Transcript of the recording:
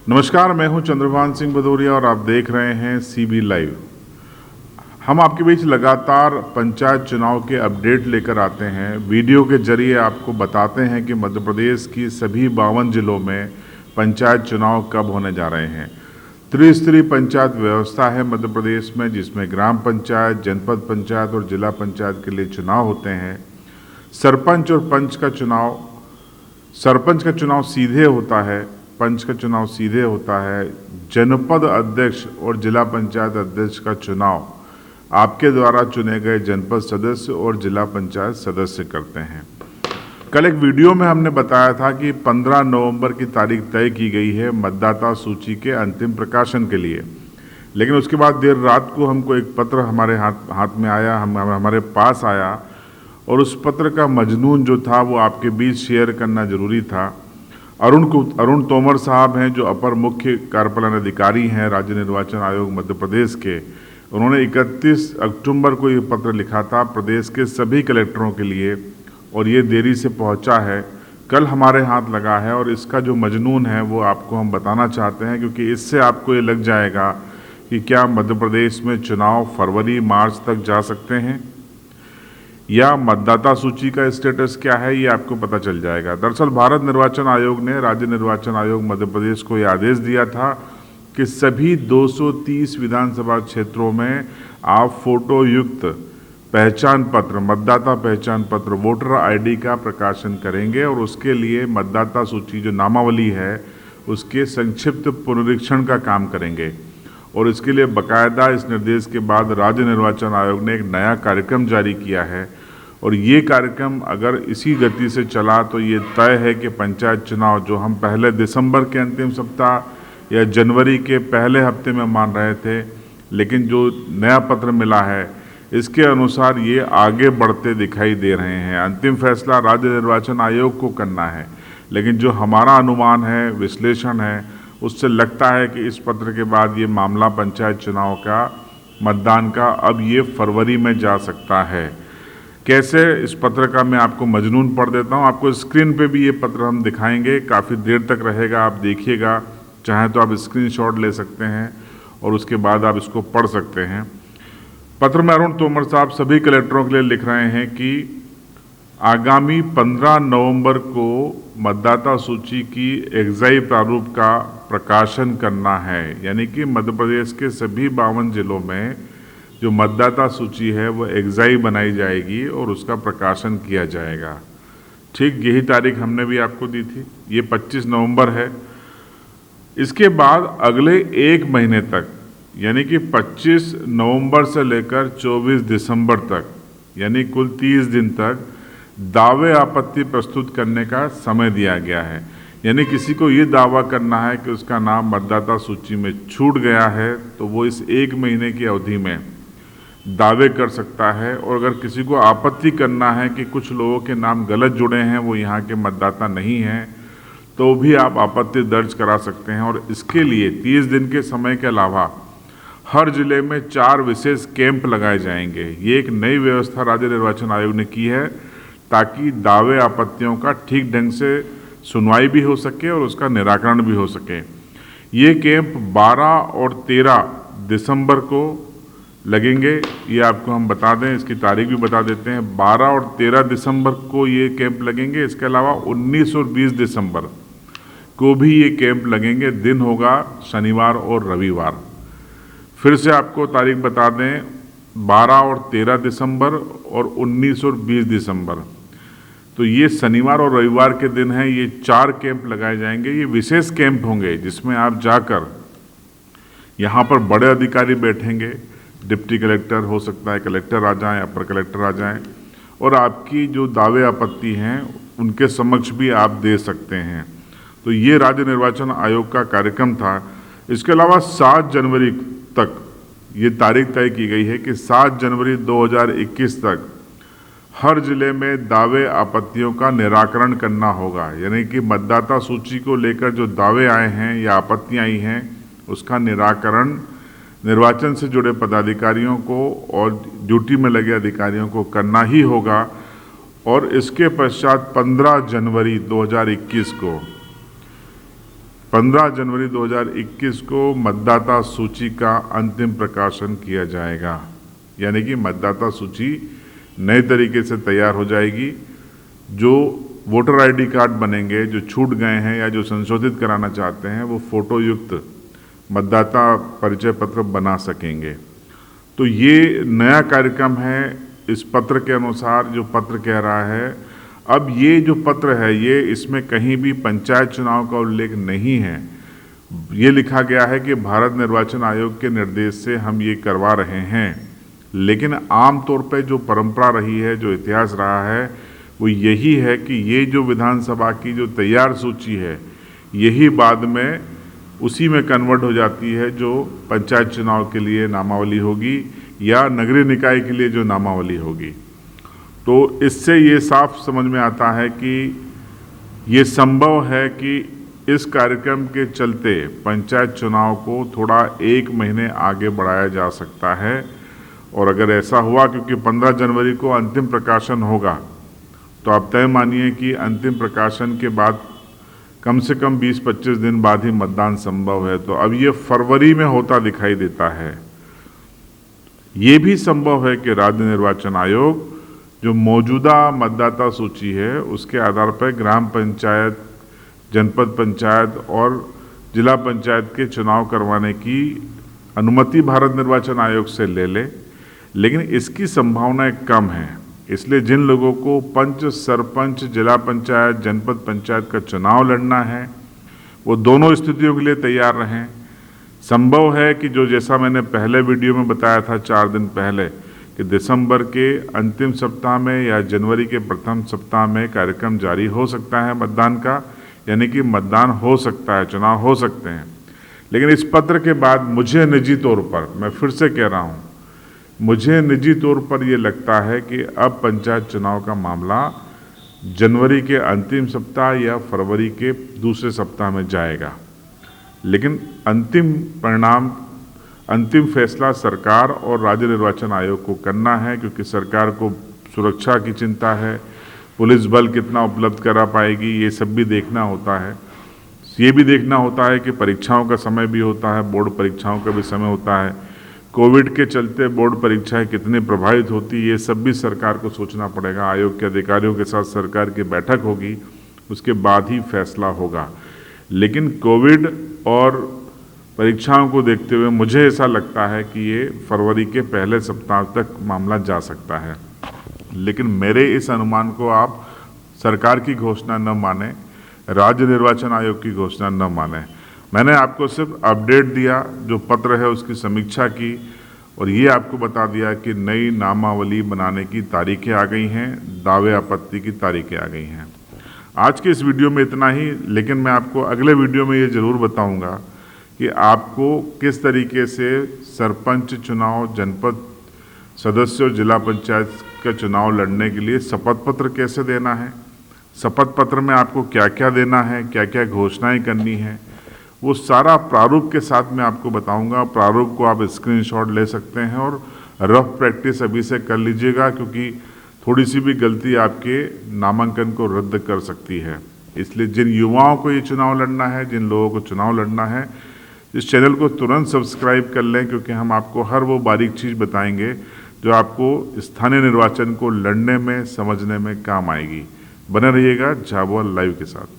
नमस्कार, मैं हूं चंद्रभान सिंह भदौरिया और आप देख रहे हैं सीबी लाइव। हम आपके बीच लगातार पंचायत चुनाव के अपडेट लेकर आते हैं। वीडियो के जरिए आपको बताते हैं कि मध्य प्रदेश की सभी 52 जिलों में पंचायत चुनाव कब होने जा रहे हैं। त्रिस्तरीय पंचायत व्यवस्था है मध्य प्रदेश में, जिसमें ग्राम पंचायत, जनपद पंचायत और जिला पंचायत के लिए चुनाव होते हैं। सरपंच और पंच का चुनाव, सरपंच का चुनाव सीधे होता है, पंच का चुनाव सीधे होता है। जनपद अध्यक्ष और जिला पंचायत अध्यक्ष का चुनाव आपके द्वारा चुने गए जनपद सदस्य और जिला पंचायत सदस्य करते हैं। कल एक वीडियो में हमने बताया था कि 15 नवंबर की तारीख तय की गई है मतदाता सूची के अंतिम प्रकाशन के लिए, लेकिन उसके बाद देर रात को हमको एक पत्र हमारे हाथ में आया, हमारे पास आया, और उस पत्र का मजनून जो था वो आपके बीच शेयर करना जरूरी था। अरुण तोमर साहब हैं, जो अपर मुख्य कार्यपालन अधिकारी हैं राज्य निर्वाचन आयोग मध्य प्रदेश के। उन्होंने 31 अक्टूबर को ये पत्र लिखा था प्रदेश के सभी कलेक्टरों के लिए, और ये देरी से पहुंचा है, कल हमारे हाथ लगा है। और इसका जो मजनून है वो आपको हम बताना चाहते हैं, क्योंकि इससे आपको ये लग जाएगा कि क्या मध्य प्रदेश में चुनाव फरवरी मार्च तक जा सकते हैं या मतदाता सूची का स्टेटस क्या है, ये आपको पता चल जाएगा। दरअसल भारत निर्वाचन आयोग ने राज्य निर्वाचन आयोग मध्य प्रदेश को यह आदेश दिया था कि सभी 230 विधानसभा क्षेत्रों में आप फोटो युक्त पहचान पत्र, मतदाता पहचान पत्र, वोटर आईडी का प्रकाशन करेंगे, और उसके लिए मतदाता सूची जो नामावली है उसके संक्षिप्त पुनरीक्षण का काम करेंगे। और इसके लिए बाकायदा इस निर्देश के बाद राज्य निर्वाचन आयोग ने एक नया कार्यक्रम जारी किया है, और ये कार्यक्रम अगर इसी गति से चला तो ये तय है कि पंचायत चुनाव जो हम पहले दिसंबर के अंतिम सप्ताह या जनवरी के पहले हफ्ते में मान रहे थे, लेकिन जो नया पत्र मिला है इसके अनुसार ये आगे बढ़ते दिखाई दे रहे हैं। अंतिम फैसला राज्य निर्वाचन आयोग को करना है, लेकिन जो हमारा अनुमान है, विश्लेषण है, उससे लगता है कि इस पत्र के बाद ये मामला पंचायत चुनाव का, मतदान का, अब ये फरवरी में जा सकता है। कैसे, इस पत्र का मैं आपको मजनून पढ़ देता हूँ। आपको स्क्रीन पे भी ये पत्र हम दिखाएंगे, काफ़ी देर तक रहेगा, आप देखिएगा। चाहे तो आप स्क्रीनशॉट ले सकते हैं और उसके बाद आप इसको पढ़ सकते हैं। पत्र में अरुण तोमर साहब सभी कलेक्टरों के लिए लिख रहे हैं कि आगामी 15 नवंबर को मतदाता सूची की एक्साई प्रारूप का प्रकाशन करना है। यानी कि मध्य प्रदेश के सभी 52 जिलों में जो मतदाता सूची है वो एक्साई बनाई जाएगी और उसका प्रकाशन किया जाएगा। ठीक यही तारीख हमने भी आपको दी थी, ये 25 नवंबर है। इसके बाद अगले एक महीने तक, यानी कि 25 नवंबर से लेकर 24 दिसंबर तक, यानी कुल 30 दिन तक दावे आपत्ति प्रस्तुत करने का समय दिया गया है। यानी किसी को ये दावा करना है कि उसका नाम मतदाता सूची में छूट गया है तो वो इस एक महीने की अवधि में दावे कर सकता है। और अगर किसी को आपत्ति करना है कि कुछ लोगों के नाम गलत जुड़े हैं, वो यहाँ के मतदाता नहीं हैं, तो भी आप आपत्ति दर्ज करा सकते हैं। और इसके लिए 30 दिन के समय के अलावा हर जिले में 4 विशेष कैंप लगाए जाएंगे। ये एक नई व्यवस्था राज्य निर्वाचन आयोग ने की है ताकि दावे आपत्तियों का ठीक ढंग से सुनवाई भी हो सके और उसका निराकरण भी हो सके। ये कैंप 12 और 13 दिसंबर को लगेंगे, ये आपको हम बता दें, इसकी तारीख भी बता देते हैं। 12 और 13 दिसंबर को ये कैंप लगेंगे। इसके अलावा 19 और 20 दिसंबर को भी ये कैंप लगेंगे। दिन होगा शनिवार और रविवार। फिर से आपको तारीख बता दें, 12 और 13 दिसंबर और 19 और 20 दिसंबर, तो ये शनिवार और रविवार के दिन हैं। ये 4 कैंप लगाए जाएंगे। ये विशेष कैंप होंगे जिसमें आप जाकर, यहाँ पर बड़े अधिकारी बैठेंगे, डिप्टी कलेक्टर हो सकता है, कलेक्टर आ जाएं, अपर कलेक्टर आ जाएं, और आपकी जो दावे आपत्ति हैं उनके समक्ष भी आप दे सकते हैं। तो ये राज्य निर्वाचन आयोग का कार्यक्रम था। इसके अलावा 7 जनवरी तक ये तारीख तय की गई है कि 7 जनवरी 2021 तक हर जिले में दावे आपत्तियों का निराकरण करना होगा। यानी कि मतदाता सूची को लेकर जो दावे आए हैं या आपत्तियां आई हैं उसका निराकरण निर्वाचन से जुड़े पदाधिकारियों को और ड्यूटी में लगे अधिकारियों को करना ही होगा। और इसके पश्चात 15 जनवरी 2021 को 15 जनवरी 2021 को मतदाता सूची का अंतिम प्रकाशन किया जाएगा। यानी कि मतदाता सूची नए तरीके से तैयार हो जाएगी। जो वोटर आईडी कार्ड बनेंगे, जो छूट गए हैं या जो संशोधित कराना चाहते हैं, वो फोटो युक्त मतदाता परिचय पत्र बना सकेंगे। तो ये नया कार्यक्रम है। इस पत्र के अनुसार जो पत्र कह रहा है, अब ये जो पत्र है ये इसमें कहीं भी पंचायत चुनाव का उल्लेख नहीं है। ये लिखा गया है कि भारत निर्वाचन आयोग के निर्देश से हम ये करवा रहे हैं, लेकिन आमतौर पे जो परंपरा रही है, जो इतिहास रहा है, वो यही है कि ये जो विधानसभा की जो तैयार सूची है, यही बाद में उसी में कन्वर्ट हो जाती है जो पंचायत चुनाव के लिए नामावली होगी या नगरीय निकाय के लिए जो नामावली होगी। तो इससे ये साफ समझ में आता है कि ये संभव है कि इस कार्यक्रम के चलते पंचायत चुनाव को थोड़ा 1 महीने आगे बढ़ाया जा सकता है। और अगर ऐसा हुआ, क्योंकि 15 जनवरी को अंतिम प्रकाशन होगा, तो आप तय मानिए कि अंतिम प्रकाशन के बाद कम से कम 20-25 दिन बाद ही मतदान संभव है। तो अब ये फरवरी में होता दिखाई देता है। ये भी संभव है कि राज्य निर्वाचन आयोग जो मौजूदा मतदाता सूची है उसके आधार पर ग्राम पंचायत, जनपद पंचायत और जिला पंचायत के चुनाव करवाने की अनुमति भारत निर्वाचन आयोग से ले ले, लेकिन इसकी संभावनाएं कम है। इसलिए जिन लोगों को पंच, सरपंच, जिला पंचायत, जनपद पंचायत का चुनाव लड़ना है, वो दोनों स्थितियों के लिए तैयार रहें। संभव है कि जो, जैसा मैंने पहले वीडियो में बताया था 4 दिन पहले, कि दिसंबर के अंतिम सप्ताह में या जनवरी के प्रथम सप्ताह में कार्यक्रम जारी हो सकता है मतदान का, यानी कि मतदान हो सकता है, चुनाव हो सकते हैं। लेकिन इस पत्र के बाद मुझे निजी तौर पर, मैं फिर से कह रहा हूँ, मुझे निजी तौर पर ये लगता है कि अब पंचायत चुनाव का मामला जनवरी के अंतिम सप्ताह या फरवरी के दूसरे सप्ताह में जाएगा। लेकिन अंतिम परिणाम, अंतिम फैसला सरकार और राज्य निर्वाचन आयोग को करना है, क्योंकि सरकार को सुरक्षा की चिंता है, पुलिस बल कितना उपलब्ध करा पाएगी, ये सब भी देखना होता है। ये भी देखना होता है कि परीक्षाओं का समय भी होता है, बोर्ड परीक्षाओं का भी समय होता है। कोविड के चलते बोर्ड परीक्षाएं कितनी प्रभावित होती, ये सब भी सरकार को सोचना पड़ेगा। आयोग के अधिकारियों के साथ सरकार की बैठक होगी, उसके बाद ही फैसला होगा। लेकिन कोविड और परीक्षाओं को देखते हुए मुझे ऐसा लगता है कि ये फरवरी के पहले सप्ताह तक मामला जा सकता है। लेकिन मेरे इस अनुमान को आप सरकार की घोषणा न माने, राज्य निर्वाचन आयोग की घोषणा न माने। मैंने आपको सिर्फ अपडेट दिया, जो पत्र है उसकी समीक्षा की, और ये आपको बता दिया कि नई नामावली बनाने की तारीखें आ गई हैं, दावे आपत्ति की तारीखें आ गई हैं। आज के इस वीडियो में इतना ही, लेकिन मैं आपको अगले वीडियो में ये ज़रूर बताऊंगा कि आपको किस तरीके से सरपंच चुनाव, जनपद सदस्य और जिला पंचायत का चुनाव लड़ने के लिए शपथ पत्र कैसे देना है, शपथ पत्र में आपको क्या क्या देना है, क्या क्या घोषणाएं करनी है, वो सारा प्रारूप के साथ मैं आपको बताऊंगा। प्रारूप को आप स्क्रीनशॉट ले सकते हैं और रफ प्रैक्टिस अभी से कर लीजिएगा, क्योंकि थोड़ी सी भी गलती आपके नामांकन को रद्द कर सकती है। इसलिए जिन युवाओं को ये चुनाव लड़ना है, जिन लोगों को चुनाव लड़ना है, इस चैनल को तुरंत सब्सक्राइब कर लें, क्योंकि हम आपको हर वो बारीक चीज़ बताएंगे जो आपको स्थानीय निर्वाचन को लड़ने में, समझने में काम आएगी। बने रहिएगा झाबुआ लाइव के साथ।